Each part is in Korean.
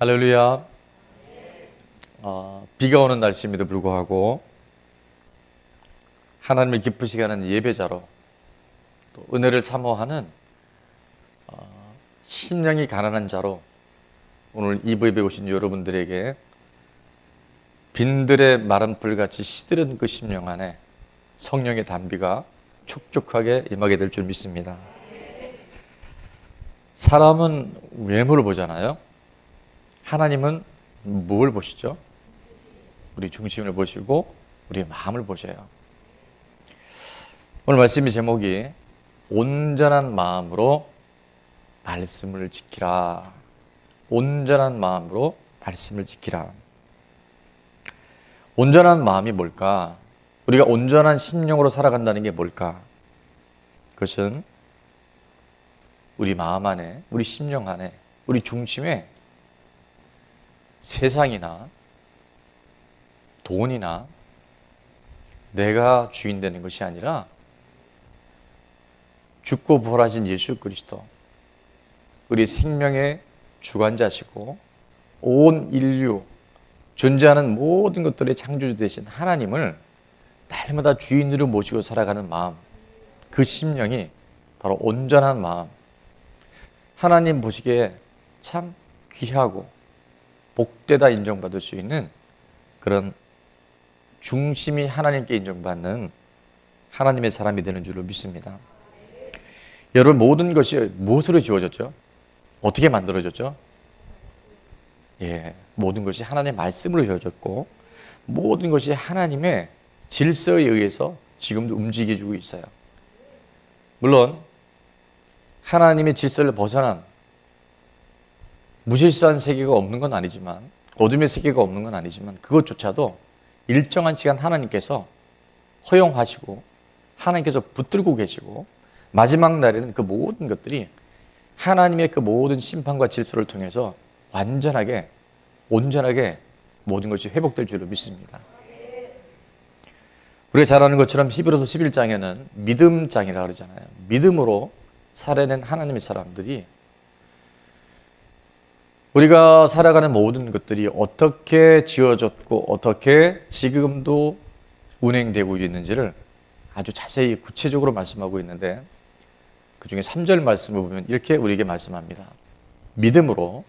할렐루야. 비가 오는 날씨임에도 불구하고 하나님을 기쁘시게 하는 예배자로 또 은혜를 사모하는 심령이 가난한 자로 오늘 이브에 오신 여러분들에게 빈들의 마른 풀같이 시들은 그 심령 안에 성령의 단비가 촉촉하게 임하게 될 줄 믿습니다. 사람은 외모를 보잖아요. 하나님은 뭘 보시죠? 우리 중심을 보시고 우리의 마음을 보셔요. 오늘 말씀의 제목이 온전한 마음으로 말씀을 지키라. 온전한 마음으로 말씀을 지키라. 온전한 마음이 뭘까? 우리가 온전한 심령으로 살아간다는 게 뭘까? 그것은 우리 마음 안에, 우리 심령 안에, 우리 중심에 세상이나 돈이나 내가 주인 되는 것이 아니라 죽고 부활하신 예수 그리스도, 우리 생명의 주관자시고 온 인류, 존재하는 모든 것들의 창조주 되신 하나님을 날마다 주인으로 모시고 살아가는 마음, 그 심령이 바로 온전한 마음, 하나님 보시기에 참 귀하고 복되다 인정받을 수 있는 그런 중심이 하나님께 인정받는 하나님의 사람이 되는 줄로 믿습니다. 여러분, 모든 것이 무엇으로 지어졌죠? 어떻게 만들어졌죠? 모든 것이 하나님의 말씀으로 지어졌고 모든 것이 하나님의 질서에 의해서 지금도 움직여주고 있어요. 물론 하나님의 질서를 벗어난 무질서한 세계가 없는 건 아니지만, 어둠의 세계가 없는 건 아니지만, 그것조차도 일정한 시간 하나님께서 허용하시고 하나님께서 붙들고 계시고 마지막 날에는 그 모든 것들이 하나님의 그 모든 심판과 질서를 통해서 완전하게, 온전하게 모든 것이 회복될 줄로 믿습니다. 우리가 잘 아는 것처럼 히브리서 11장에는 믿음장이라고 그러잖아요. 믿음으로 살아낸 하나님의 사람들이 우리가 살아가는 모든 것들이 어떻게 지어졌고 어떻게 지금도 운행되고 있는지를 아주 자세히 구체적으로 말씀하고 있는데, 그 중에 3절 말씀을 보면 이렇게 우리에게 말씀합니다. 믿음으로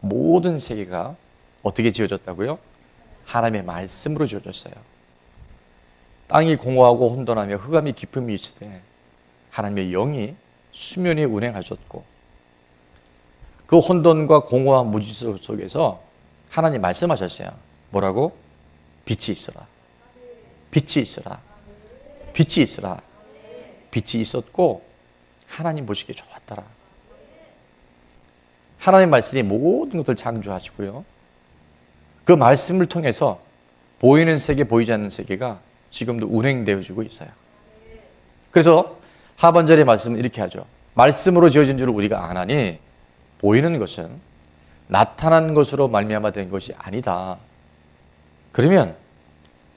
모든 세계가 어떻게 지어졌다고요? 하나님의 말씀으로 지어졌어요. 땅이 공허하고 혼돈하며 흑암이 깊음이 있으되 하나님의 영이 수면에 운행하셨고, 그 혼돈과 공허한 무질서 속에서 하나님 말씀하셨어요. 뭐라고? 빛이 있어라. 빛이 있어라. 빛이 있어라. 빛이 있었고 하나님 보시기에 좋았더라. 하나님 말씀이 모든 것을 창조하시고요, 그 말씀을 통해서 보이는 세계, 보이지 않는 세계가 지금도 운행되어지고 있어요. 그래서 하반절의 말씀은 이렇게 하죠. 말씀으로 지어진 줄을 우리가 아나니 보이는 것은 나타난 것으로 말미암아 된 것이 아니다. 그러면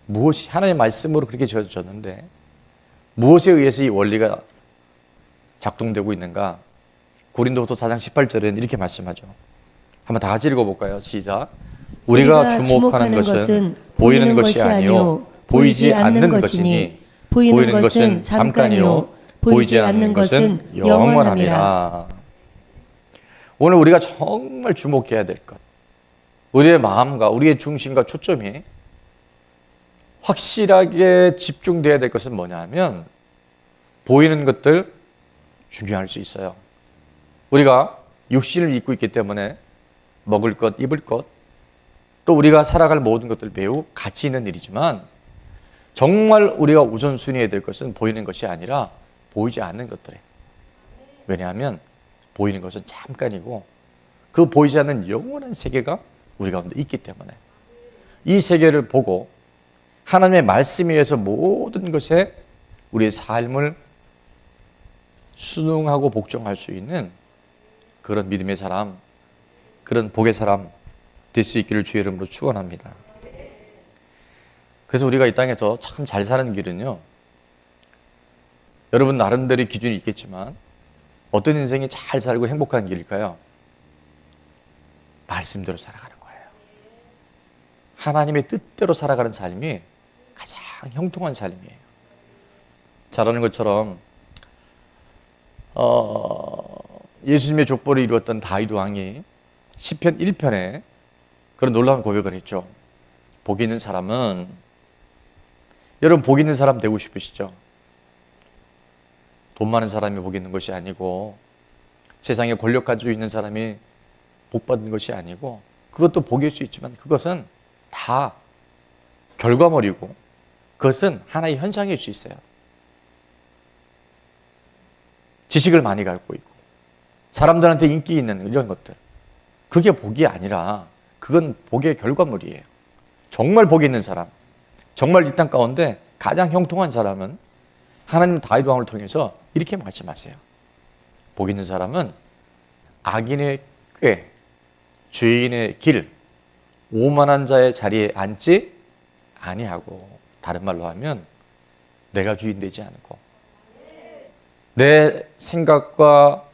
무엇이, 하나님의 말씀으로 그렇게 지어졌는데 무엇에 의해서 이 원리가 작동되고 있는가? 고린도후서 4장 18절에는 이렇게 말씀하죠. 한번 다 같이 읽어볼까요? 시작. 우리가 주목하는 것은 보이는 것이 아니요 보이지 않는 것이니 보이는 것은 잠깐이요 보이지 않는 것은 영원함이라. 오늘 우리가 정말 주목해야 될 것, 우리의 마음과 우리의 중심과 초점이 확실하게 집중돼야 될 것은 뭐냐 하면, 보이는 것들 중요할 수 있어요. 우리가 육신을 입고 있기 때문에 먹을 것, 입을 것, 또 우리가 살아갈 모든 것들 매우 가치 있는 일이지만, 정말 우리가 우선순위해야 될 것은 보이는 것이 아니라 보이지 않는 것들이에요. 왜냐하면 보이는 것은 잠깐이고 그 보이지 않는 영원한 세계가 우리 가운데 있기 때문에 이 세계를 보고 하나님의 말씀에 의해서 모든 것에 우리의 삶을 순응하고 복종할 수 있는 그런 믿음의 사람, 그런 복의 사람 될 수 있기를 주의 이름으로 축원합니다. 그래서 우리가 이 땅에서 참 잘 사는 길은요, 여러분 나름대로의 기준이 있겠지만 어떤 인생이 잘 살고 행복한 길일까요? 말씀대로 살아가는 거예요. 하나님의 뜻대로 살아가는 삶이 가장 형통한 삶이에요. 잘 아는 것처럼 예수님의 족보를 이루었던 다윗 왕이 시편 1편에 그런 놀라운 고백을 했죠. 복 있는 사람은, 여러분 복 있는 사람 되고 싶으시죠? 돈 많은 사람이 복 있는 것이 아니고, 세상에 권력 가지고 있는 사람이 복 받는 것이 아니고, 그것도 복일 수 있지만 그것은 다 결과물이고, 그것은 하나의 현상일 수 있어요. 지식을 많이 갖고 있고 사람들한테 인기 있는 이런 것들, 그게 복이 아니라 그건 복의 결과물이에요. 정말 복 있는 사람, 정말 이 땅 가운데 가장 형통한 사람은 하나님 다윗 왕을 통해서 이렇게 말씀하세요. 복 있는 사람은 악인의 꾀, 죄인의 길, 오만한 자의 자리에 앉지 아니하고, 다른 말로 하면 내가 주인 되지 않고, 내 생각과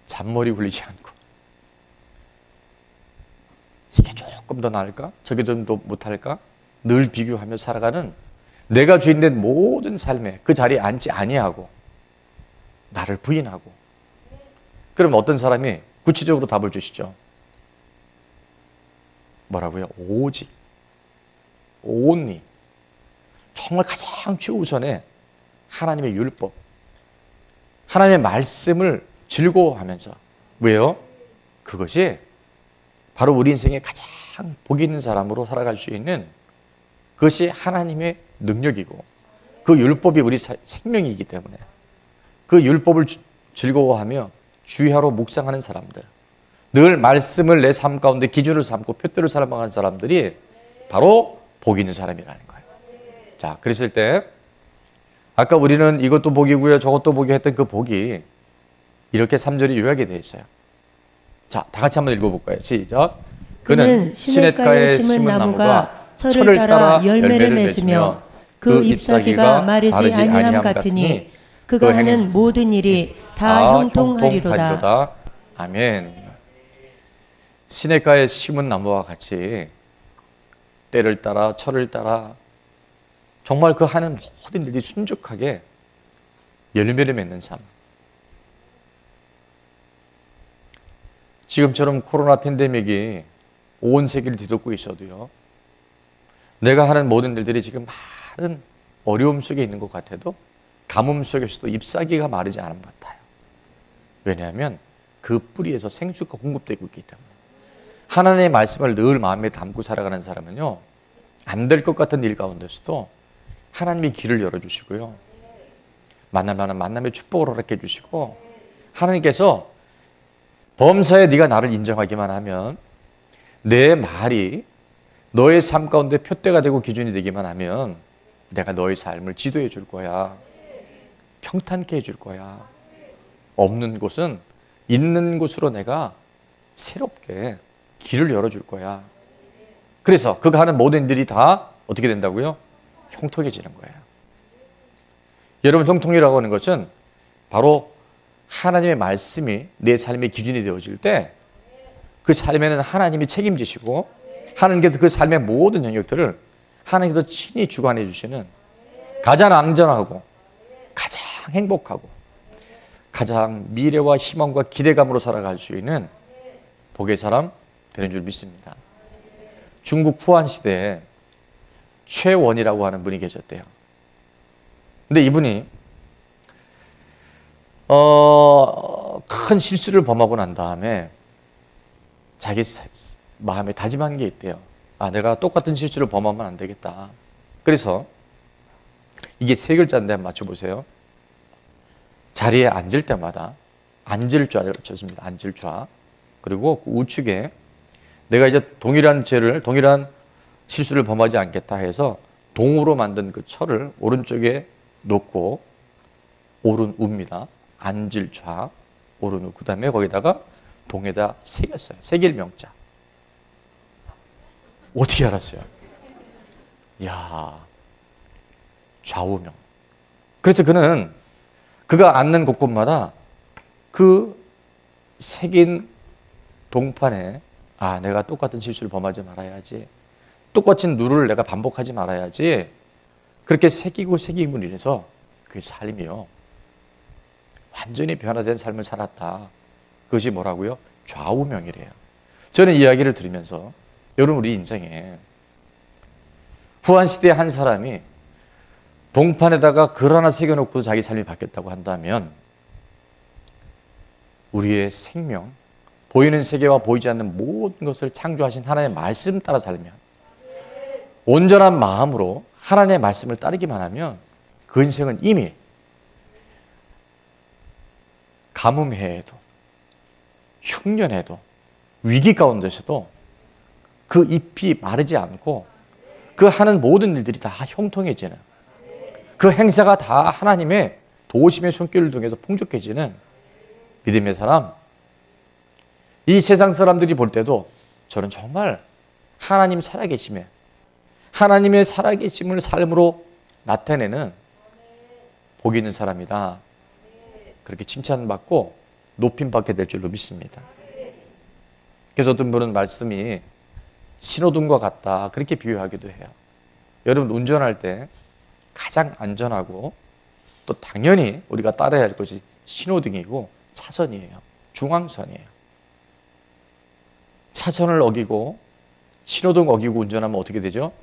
잔머리 굴리지 않고, 이게 조금 더 나을까? 저게 좀 더 못할까? 늘 비교하며 살아가는, 내가 주인된 모든 삶에 그 자리에 앉지 아니하고 나를 부인하고. 그럼 어떤 사람이 구체적으로 답을 주시죠? 뭐라고요? 오직, only, 정말 가장 최우선의 하나님의 율법, 하나님의 말씀을 즐거워하면서. 왜요? 그것이 바로 우리 인생에 가장 복 있는 사람으로 살아갈 수 있는, 그것이 하나님의 능력이고, 그 율법이 우리 생명이기 때문에 그 율법을 즐거워하며 주야로 묵상하는 사람들, 늘 말씀을 내 삶 가운데 기준으로 삼고 표대로 살아가는 사람들이 바로 복 있는 사람이라는 거예요. 자, 그랬을 때 아까 우리는 이것도 복이고요 저것도 복이 했던 그 복이 이렇게 3절이 요약이 되어 있어요. 자, 다 같이 한번 읽어볼까요? 시작. 그는 시냇가에 심은 나무가 철을 따라 열매를 맺으며 그 잎사귀가 마르지 아니함 같으니 그가 하는 모든 일이 다 형통하리로다. 아멘. 시냇가에 심은 나무와 같이 때를 따라 철을 따라 정말 그 하는 모든 일이 순적하게 열매를 맺는 삶. 지금처럼 코로나 팬데믹이 온 세계를 뒤덮고 있어도요, 내가 하는 모든 일들이 지금 많은 어려움 속에 있는 것 같아도 가뭄 속에서도 잎사귀가 마르지 않은 것 같아요. 왜냐하면 그 뿌리에서 생수가 공급되고 있기 때문에. 하나님의 말씀을 늘 마음에 담고 살아가는 사람은요, 안 될 것 같은 일 가운데서도 하나님이 길을 열어주시고요, 만나면 만남의 축복을 허락해 주시고, 하나님께서 범사에 네가 나를 인정하기만 하면, 내 말이 너의 삶 가운데 표대가 되고 기준이 되기만 하면 내가 너의 삶을 지도해 줄 거야. 평탄케 해줄 거야. 없는 곳은 있는 곳으로 내가 새롭게 길을 열어줄 거야. 그래서 그가 하는 모든 일이 다 어떻게 된다고요? 형통해지는 거예요. 여러분, 형통이라고 하는 것은 바로 하나님의 말씀이 내 삶의 기준이 되어질 때 그 삶에는 하나님이 책임지시고, 하나님께서 그 삶의 모든 영역들을 하나님께서 친히 주관해 주시는 가장 안전하고 가장 행복하고 가장 미래와 희망과 기대감으로 살아갈 수 있는 복의 사람 되는 줄 믿습니다. 중국 후한 시대에 최원이라고 하는 분이 계셨대요. 근데 이분이 큰 실수를 범하고 난 다음에 자기 마음에 다짐한 게 있대요. 아, 내가 똑같은 실수를 범하면 안 되겠다. 그래서 이게 세 글자인데 한번 맞춰보세요. 자리에 앉을 때마다 앉을 좌를 쳤습니다. 앉을 좌. 그리고 그 우측에 내가 이제 동일한 실수를 범하지 않겠다 해서 동으로 만든 그 철을 오른쪽에 놓고, 오른 우입니다. 앉을 좌, 오른 우. 그 다음에 거기다가 동에다 새겼어요. 새길 명자. 어떻게 알았어요? 이야, 좌우명. 그래서 그가 앉는 곳곳마다 그 새긴 동판에 내가 똑같은 실수를 범하지 말아야지. 똑같은 룰을 내가 반복하지 말아야지. 그렇게 새기고 새김으로 인해서 그 삶이요. 완전히 변화된 삶을 살았다. 그것이 뭐라고요? 좌우명이래요. 저는 이야기를 들으면서 여러분 우리 인생에 후한시대의 한 사람이 동판에다가 글 하나 새겨놓고 자기 삶이 바뀌었다고 한다면 우리의 생명, 보이는 세계와 보이지 않는 모든 것을 창조하신 하나님의 말씀 따라 살면 온전한 마음으로 하나님의 말씀을 따르기만 하면 그 인생은 이미 가뭄해에도 흉년에도 위기 가운데서도 그 잎이 마르지 않고 그 하는 모든 일들이 다 형통해지는 그 행사가 다 하나님의 도우심의 손길을 통해서 풍족해지는 믿음의 사람, 이 세상 사람들이 볼 때도 저는 정말 하나님 살아계심에 하나님의 살아계심을 삶으로 나타내는 복 있는 사람이다. 그렇게 칭찬받고 높임받게 될 줄로 믿습니다. 그래서 어떤 분은 말씀이 신호등과 같다 그렇게 비유하기도 해요. 여러분 운전할 때 가장 안전하고 또 당연히 우리가 따라야 할 것이 신호등이고 차선이에요. 중앙선이에요. 차선을 어기고 신호등 어기고 운전하면 어떻게 되죠?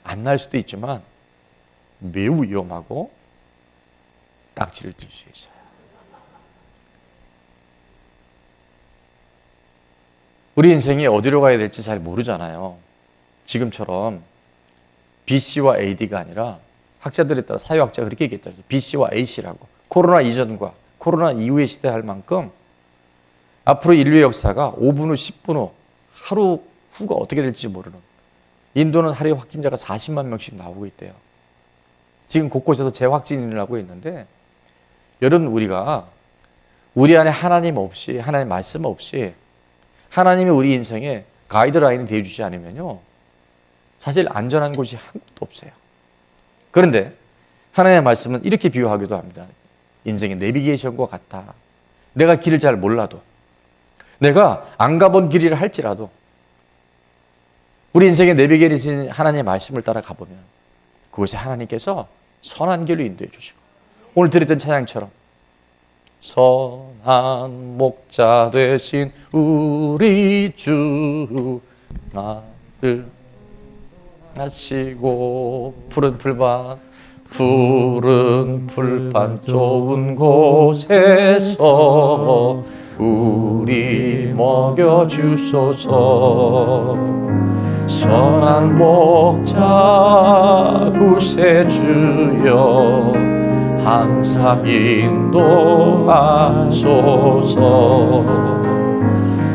안 날 수도 있지만 매우 위험하고 딱지를 들 수 있어요. 우리 인생이 어디로 가야 될지 잘 모르잖아요. 지금처럼 BC와 AD가 아니라 학자들에 따라 사회학자가 그렇게 얘기했다. BC와 AC라고. 코로나 이전과 코로나 이후의 시대 할 만큼 앞으로 인류의 역사가 5분 후, 10분 후, 하루 후가 어떻게 될지 모르는. 인도는 하루에 확진자가 40만 명씩 나오고 있대요. 지금 곳곳에서 재확진이 일어나고 있는데 여러분 우리가 우리 안에 하나님 없이 하나님 말씀 없이 하나님이 우리 인생에 가이드라인이 되어주지 않으면요 사실 안전한 곳이 한 곳도 없어요. 그런데 하나님의 말씀은 이렇게 비유하기도 합니다. 인생의 내비게이션과 같다. 내가 길을 잘 몰라도 내가 안 가본 길이라 할지라도 우리 인생의 내비게이션 하나님의 말씀을 따라 가보면 그것이 하나님께서 선한 길로 인도해 주시고 오늘 드렸던 찬양처럼 선한 목자 되신 우리 주 나를 하시고 푸른 풀판 좋은 곳에서 우리 먹여주소서. 선한 목자 구세주여 항상 인도하소서.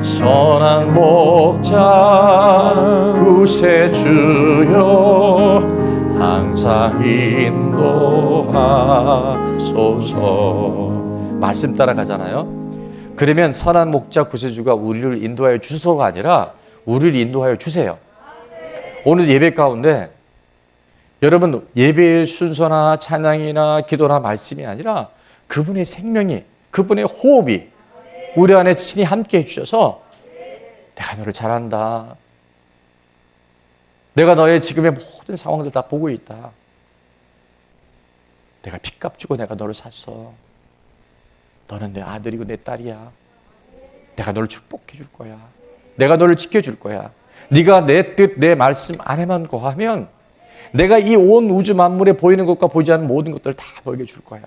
선한 목자 구세주여 항상 인도하소서. 말씀 따라가잖아요. 그러면 선한 목자 구세주가 우리를 인도하여 주소서가 아니라 우리를 인도하여 주세요. 오늘 예배 가운데 여러분 예배의 순서나 찬양이나 기도나 말씀이 아니라 그분의 생명이 그분의 호흡이 우리 안에 친히 함께 해주셔서 내가 너를 잘한다. 내가 너의 지금의 모든 상황들 다 보고 있다. 내가 핏값 주고 내가 너를 샀어. 너는 내 아들이고 내 딸이야. 내가 너를 축복해 줄 거야. 내가 너를 지켜줄 거야. 네가 내 뜻, 내 말씀 안에만 거하면 내가 이 온 우주 만물에 보이는 것과 보이지 않는 모든 것들을 다 너에게 줄 거야.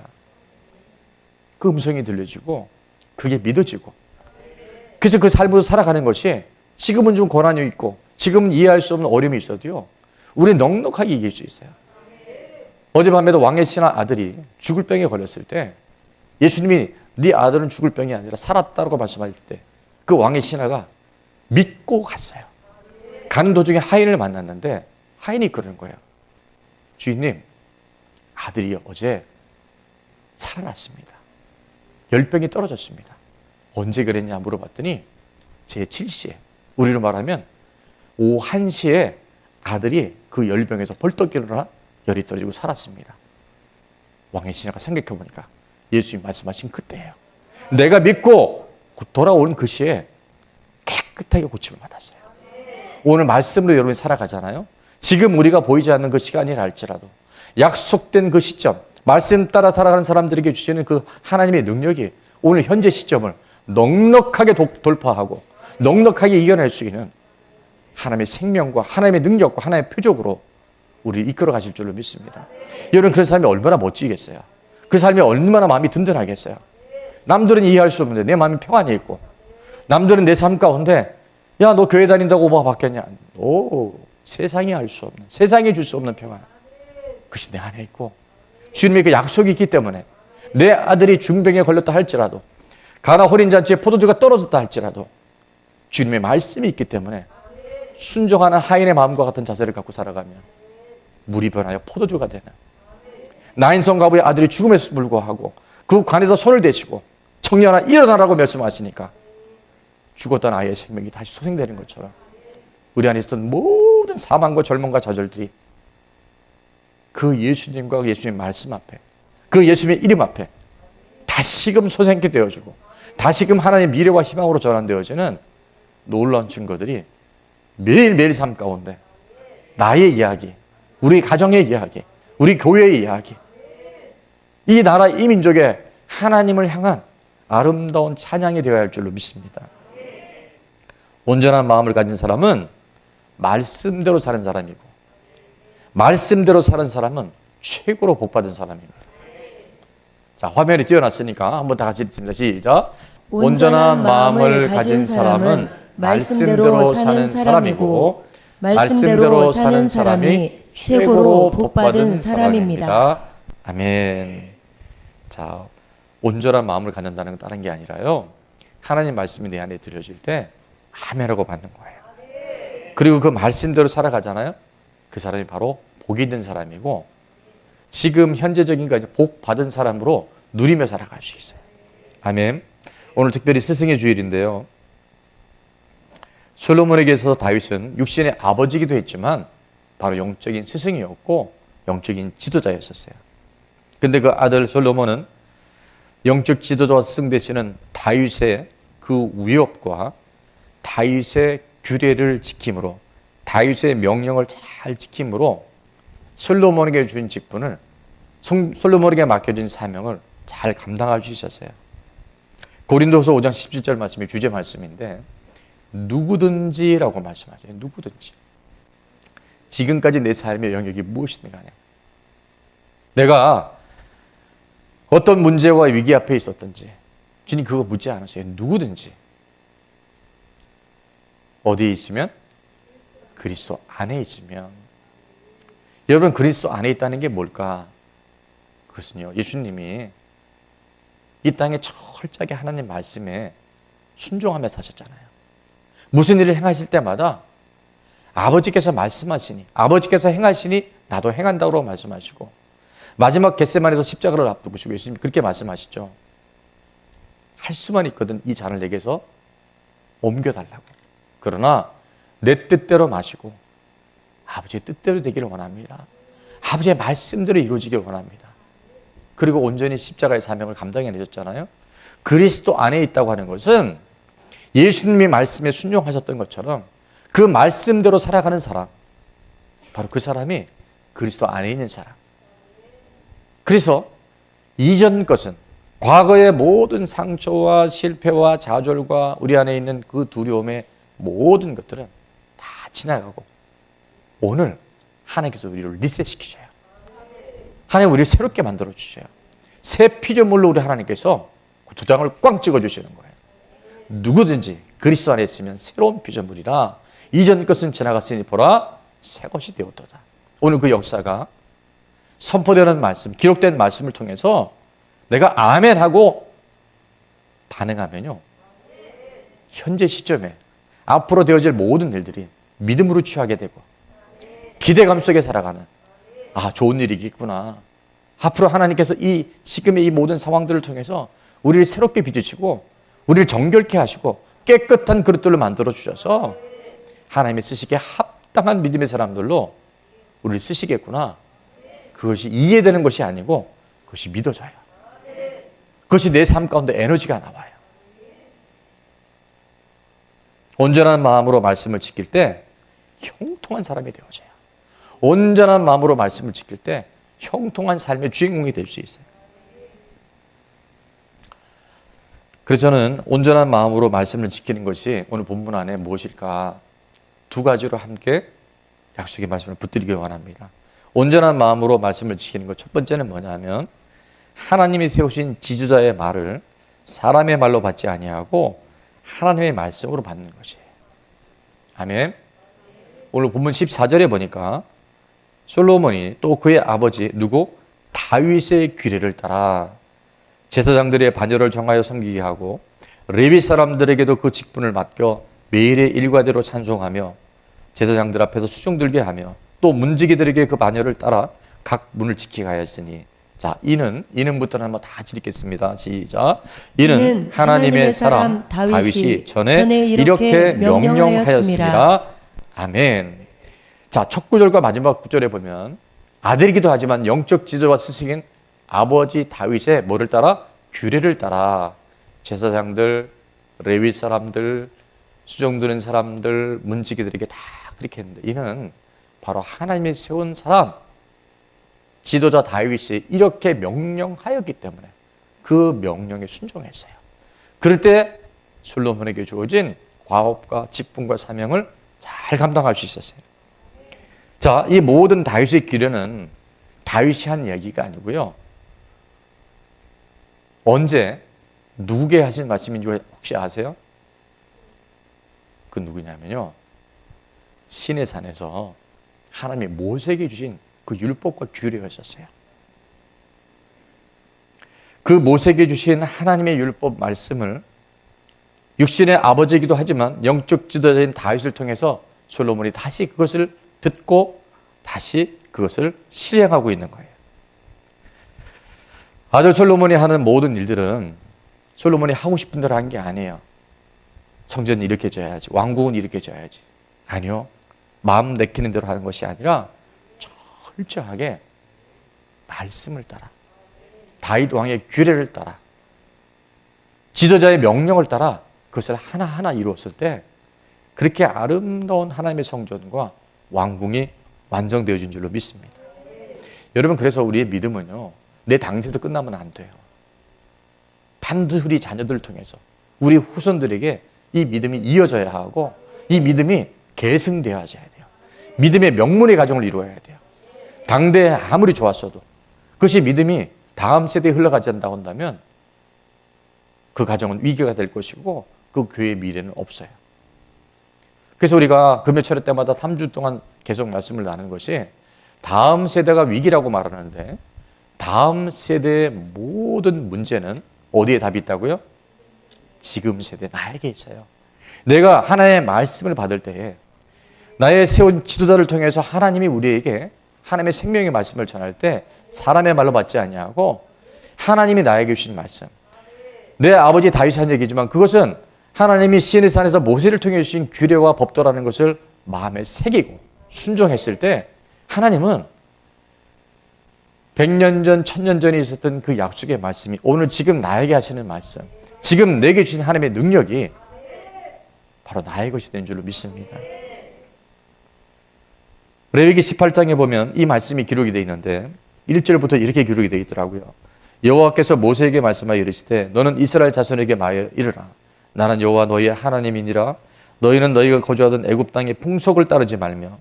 그 음성이 들려지고 그게 믿어지고 그래서 그 삶으로 살아가는 것이 지금은 좀 고난이 있고 지금은 이해할 수 없는 어려움이 있어도요 우리는 넉넉하게 이길 수 있어요. 어젯밤에도 왕의 신하 아들이 죽을 병에 걸렸을 때 예수님이 네 아들은 죽을 병이 아니라 살았다고 말씀하실 때 그 왕의 신하가 믿고 갔어요. 가는 도중에 하인을 만났는데 하인이 그러는 거예요. 주인님, 아들이 어제 살아났습니다. 열병이 떨어졌습니다. 언제 그랬냐 물어봤더니 제7시에 우리로 말하면 오후 1시에 아들이 그 열병에서 벌떡 일어나 열이 떨어지고 살았습니다. 왕의 신하가 생각해보니까 예수님이 말씀하신 그때예요. 내가 믿고 돌아오는 그 시에 깨끗하게 고침을 받았어요. 오늘 말씀으로 여러분이 살아가잖아요. 지금 우리가 보이지 않는 그 시간이라 할지라도 약속된 그 시점, 말씀 따라 살아가는 사람들에게 주시는 그 하나님의 능력이 오늘 현재 시점을 넉넉하게 돌파하고 넉넉하게 이겨낼 수 있는 하나님의 생명과 하나님의 능력과 하나님의 표적으로 우리를 이끌어 가실 줄로 믿습니다. 여러분, 그런 삶이 얼마나 멋지겠어요. 그 삶이 얼마나 마음이 든든하겠어요. 남들은 이해할 수 없는데 내 마음이 평안이 있고, 남들은 내 삶 가운데 야, 너 교회 다닌다고 뭐가 바뀌었냐? 오, 세상이 알 수 없는, 세상이 줄 수 없는 평안, 그것이 내 안에 있고 주님의 그 약속이 있기 때문에 내 아들이 중병에 걸렸다 할지라도, 가나 혼인잔치에 포도주가 떨어졌다 할지라도 주님의 말씀이 있기 때문에 순종하는 하인의 마음과 같은 자세를 갖고 살아가면 물이 변하여 포도주가 되는, 나인성 가부의 아들이 죽음에서 불구하고 그 관에서 손을 대시고 청년아 일어나라고 말씀하시니까 죽었던 아이의 생명이 다시 소생되는 것처럼 우리 안에 있었던 모든 사망과 절망과 좌절들이 그 예수님과 예수님의 말씀 앞에, 그 예수님의 이름 앞에 다시금 소생케 되어주고 다시금 하나님의 미래와 희망으로 전환되어지는 놀라운 증거들이 매일매일 삶 가운데 나의 이야기, 우리 가정의 이야기, 우리 교회의 이야기, 이 나라 이 민족의 하나님을 향한 아름다운 찬양이 되어야 할 줄로 믿습니다. 온전한 마음을 가진 사람은 말씀대로 사는 사람이고, 말씀대로 사는 사람은 최고로 복받은 사람입니다. 자, 화면이 띄어놨으니까 한번 다 같이 읽습니다. 시작. 온전한 마음을 가진 사람은 말씀대로 사는 사람이고, 말씀대로 사는 사람이 최고로 복받은 사람입니다. 아멘. 자, 온전한 마음을 갖는다는 건 다른 게 아니라요, 하나님 말씀이 내 안에 들려질 때 아멘하고 받는 거예요. 그리고 그 말씀대로 살아가잖아요. 그 사람이 바로 복이 있는 사람이고, 지금 현재적인 복 받은 사람으로 누리며 살아갈 수 있어요. 아멘. 오늘 특별히 스승의 주일인데요, 솔로몬에게 있어서 다윗은 육신의 아버지이기도 했지만 바로 영적인 스승이었고 영적인 지도자였었어요. 근데 그 아들 솔로몬은 영적 지도자와 스승 되시는 다윗의 그 위협과 다윗의 규례를 지킴으로, 다윗의 명령을 잘 지킴으로 솔로몬에게 주신 직분을, 솔로몬에게 맡겨진 사명을 잘 감당할 수 있었어요. 고린도후서 5장 17절 말씀이 주제 말씀인데, 누구든지라고 말씀하세요. 누구든지. 지금까지 내 삶의 영역이 무엇이든 간에, 내가 어떤 문제와 위기 앞에 있었든지 주님 그거 묻지 않으세요. 누구든지. 어디에 있으면? 그리스도 안에 있으면. 여러분, 그리스도 안에 있다는 게 뭘까? 그것은요, 예수님이 이 땅에 철저하게 하나님 말씀에 순종하며 사셨잖아요. 무슨 일을 행하실 때마다 아버지께서 말씀하시니, 아버지께서 행하시니 나도 행한다고 말씀하시고, 마지막 겟세마네에서 십자가를 앞두고 예수님이 그렇게 말씀하시죠. 할 수만 있거든 이 잔을 내게서 옮겨달라고. 그러나 내 뜻대로 마시고 아버지의 뜻대로 되기를 원합니다. 아버지의 말씀대로 이루어지기를 원합니다. 그리고 온전히 십자가의 사명을 감당해내셨잖아요. 그리스도 안에 있다고 하는 것은 예수님이 말씀에 순종하셨던 것처럼 그 말씀대로 살아가는 사람, 바로 그 사람이 그리스도 안에 있는 사람. 그래서 이전 것은, 과거의 모든 상처와 실패와 좌절과 우리 안에 있는 그 두려움의 모든 것들은 다 지나가고 오늘 하나님께서 우리를 리셋시키셔요. 하나님 우리를 새롭게 만들어 주셔요. 새 피조물로 우리 하나님께서 그 도장을 꽝 찍어 주시는 거예요. 누구든지 그리스도 안에 있으면 새로운 피조물이라, 이전 것은 지나갔으니 보라 새 것이 되었도다. 오늘 그 역사가 선포되는 말씀, 기록된 말씀을 통해서 내가 아멘하고 반응하면요, 현재 시점에 앞으로 되어질 모든 일들이 믿음으로 취하게 되고 기대감 속에 살아가는, 아, 좋은 일이 있겠구나. 앞으로 하나님께서 지금의 이 모든 상황들을 통해서 우리를 새롭게 빚으시고 우리를 정결케 하시고 깨끗한 그릇들로 만들어 주셔서 하나님이 쓰시기에 합당한 믿음의 사람들로 우리를 쓰시겠구나. 그것이 이해되는 것이 아니고 그것이 믿어져요. 그것이 내 삶 가운데 에너지가 나와요. 온전한 마음으로 말씀을 지킬 때 형통한 사람이 되어져요. 온전한 마음으로 말씀을 지킬 때 형통한 삶의 주인공이 될 수 있어요. 그래서 저는 온전한 마음으로 말씀을 지키는 것이 오늘 본문 안에 무엇일까? 두 가지로 함께 약속의 말씀을 붙들기를 원합니다. 온전한 마음으로 말씀을 지키는 것, 첫 번째는 뭐냐면 하나님이 세우신 지도자의 말을 사람의 말로 받지 아니하고 하나님의 말씀으로 받는 것이에요. 아멘. 오늘 본문 14절에 보니까 솔로몬이 또 그의 아버지 누구? 다윗의 규례를 따라 제사장들의 반열을 정하여 섬기게 하고 레위 사람들에게도 그 직분을 맡겨 매일의 일과대로 찬송하며 제사장들 앞에서 수종 들게 하며 또 문지기들에게 그 반열을 따라 각 문을 지키게 하였으니, 자, 이는부터는 한번 다 읽겠습니다. 시작. 이는 하나님의 사람 다윗이 전에 이렇게 명령하였습니다. 아멘. 자, 첫 구절과 마지막 구절에 보면 아들이기도 하지만 영적 지도와 스승인 아버지 다윗의 뭐를 따라? 규례를 따라 제사장들, 레위 사람들, 수종 드는 사람들, 문지기들에게 다 그렇게 했는데, 이는 바로 하나님이 세운 사람 지도자 다윗이 이렇게 명령하였기 때문에 그 명령에 순종했어요. 그럴 때 솔로몬에게 주어진 과업과 직분과 사명을 잘 감당할 수 있었어요. 자, 이 모든 다윗의 규례는 다윗이 한 얘기가 아니고요. 언제 누구에게 하신 말씀인지 혹시 아세요? 그 누구냐면요, 시내 산에서 하나님이 모세에게 주신 그 율법과 규례가 있었어요. 그 모세에게 주신 하나님의 율법 말씀을 육신의 아버지이기도 하지만 영적 지도자인 다윗을 통해서 솔로몬이 다시 그것을 듣고 다시 그것을 실행하고 있는 거예요. 아들 솔로몬이 하는 모든 일들은 솔로몬이 하고 싶은 대로 한 게 아니에요. 성전이 이렇게 져야지, 왕궁은 이렇게 져야지. 아니요. 마음 내키는 대로 하는 것이 아니라 철저하게 말씀을 따라, 다윗 왕의 규례를 따라, 지도자의 명령을 따라 그것을 하나하나 이루었을 때 그렇게 아름다운 하나님의 성전과 왕궁이 완성되어진 줄로 믿습니다. 여러분, 그래서 우리의 믿음은요, 내 당시에서 끝나면 안 돼요. 반드시 우리 자녀들을 통해서 우리 후손들에게 이 믿음이 이어져야 하고 이 믿음이 계승되어야 돼요. 믿음의 명문의 가정을 이루어야 돼요. 당대에 아무리 좋았어도 그것이 믿음이 다음 세대에 흘러가지 않는다고 한다면 그 가정은 위기가 될 것이고 그 교회의 미래는 없어요. 그래서 우리가 금요철회 때마다 3주 동안 계속 말씀을 나누는 것이 다음 세대가 위기라고 말하는데 다음 세대의 모든 문제는 어디에 답이 있다고요? 지금 세대 나에게 있어요. 내가 하나님의 말씀을 받을 때에 나의 세운 지도자를 통해서 하나님이 우리에게 하나님의 생명의 말씀을 전할 때 사람의 말로 받지 아니하고 하나님이 나에게 주신 말씀. 내 아버지 다윗이 한 얘기지만 그것은 하나님이 시내 산에서 모세를 통해 주신 규례와 법도라는 것을 마음에 새기고 순종했을 때 하나님은 100년 전, 1000년 전에 있었던 그 약속의 말씀이 오늘 지금 나에게 하시는 말씀, 지금 내게 주신 하나님의 능력이 바로 나의 것이 된 줄로 믿습니다. 레위기 18장에 보면 이 말씀이 기록이 되어 있는데 1절부터 이렇게 기록이 되어 있더라고요. 여호와께서 모세에게 말씀하여 이르시되 너는 이스라엘 자손에게 말하여 이르라. 나는 여호와 너희의 하나님이니라. 너희는 너희가 거주하던 애굽 땅의 풍속을 따르지 말며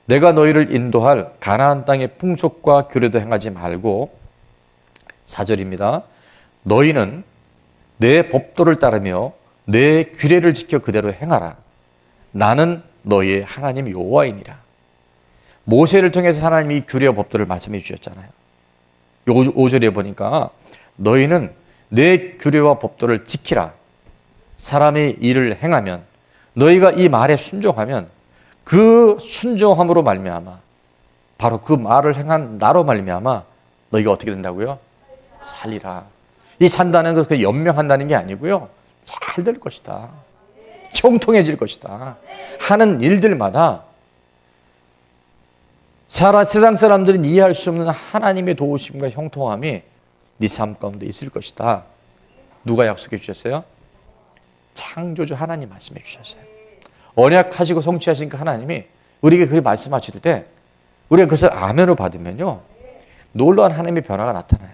내가 너희를 인도할 가나안 땅의 풍속과 규례도 행하지 말고, 4절입니다. 너희는 내 법도를 따르며 내 규례를 지켜 그대로 행하라. 나는 너희의 하나님 여호와이니라. 모세를 통해서 하나님이 규례와 법도를 말씀해 주셨잖아요. 5절에 보니까 너희는 내 규례와 법도를 지키라. 사람의 일을 행하면, 너희가 이 말에 순종하면 그 순종함으로 말미암아, 바로 그 말을 행한 나로 말미암아 너희가 어떻게 된다고요? 살리라. 이 산다는 것은 연명한다는 게 아니고요, 잘 될 것이다, 형통해질 것이다. 하는 일들마다 세상 사람들은 이해할 수 없는 하나님의 도우심과 형통함이 네 삶 가운데 있을 것이다. 누가 약속해 주셨어요? 창조주 하나님 말씀해 주셨어요. 언약하시고 성취하신 그 하나님이 우리에게 그렇게 말씀하실 때 우리가 그것을 아멘으로 받으면요, 놀라운 하나님의 변화가 나타나요.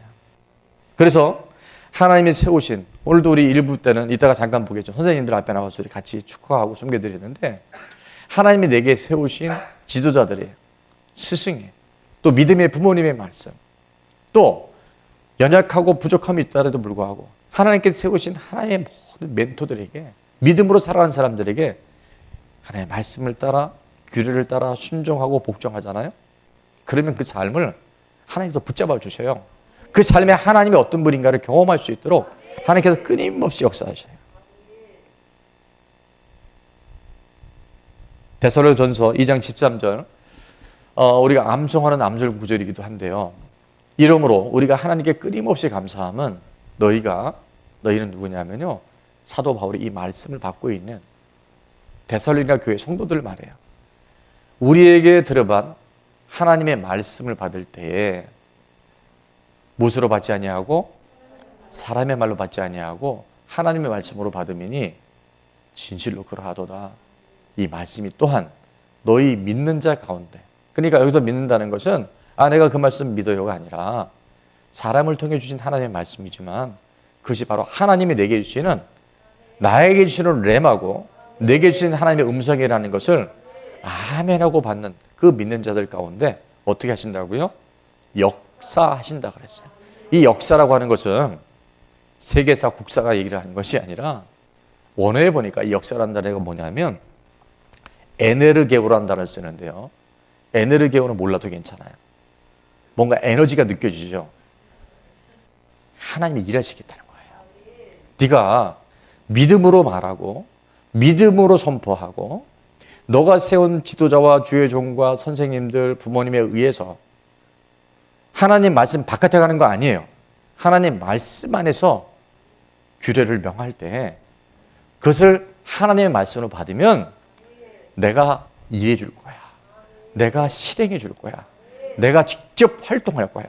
그래서 하나님이 세우신, 오늘도 우리 일부 때는 이따가 잠깐 보겠죠. 선생님들 앞에 나와서 우리 같이 축하하고 섬겨드리는데, 하나님이 내게 세우신 지도자들의, 스승의, 또 믿음의 부모님의 말씀, 또 연약하고 부족함이 있다라도 불구하고 하나님께 세우신 하나님의 모든 멘토들에게, 믿음으로 살아가는 사람들에게 하나님의 말씀을 따라, 규례를 따라 순종하고 복종하잖아요. 그러면 그 삶을 하나님께서 붙잡아 주셔요. 그 삶에 하나님이 어떤 분인가를 경험할 수 있도록 하나님께서 끊임없이 역사하셔요. 데살로니가전서 2장 13절, 우리가 암송하는 암절 구절이기도 한데요. 이러므로 우리가 하나님께 끊임없이 감사함은 너희는 누구냐면요, 사도 바울이 이 말씀을 받고 있는 데살로니가 교회 성도들을 말해요. 우리에게 들어간 하나님의 말씀을 받을 때에 무엇으로 받지 아니하고 사람의 말로 받지 아니하고 하나님의 말씀으로 받음이니 진실로 그러하도다. 이 말씀이 또한 너희 믿는 자 가운데, 그러니까 여기서 믿는다는 것은 내가 그 말씀 믿어요가 아니라 사람을 통해 주신 하나님의 말씀이지만 그것이 바로 하나님이 내게 주시는, 나에게 주시는 렘하고 내게 주시는 하나님의 음성이라는 것을 아멘하고 받는 그 믿는 자들 가운데 어떻게 하신다고요? 역사하신다 그랬어요. 이 역사라고 하는 것은 세계사, 국사가 얘기를 하는 것이 아니라, 원어에 보니까 이 역사라는 단어가 뭐냐면 에네르게오라는 단어를 쓰는데요. 에네르게오는 몰라도 괜찮아요. 뭔가 에너지가 느껴지죠. 하나님이 일하시겠다는 거예요. 네가 믿음으로 말하고 믿음으로 선포하고 너가 세운 지도자와 주의 종과 선생님들, 부모님에 의해서 하나님 말씀 바깥에 가는 거 아니에요. 하나님 말씀 안에서 규례를 명할 때 그것을 하나님의 말씀으로 받으면 내가 일해 줄 거야. 내가 실행해 줄 거야. 내가 직접 활동할 거야.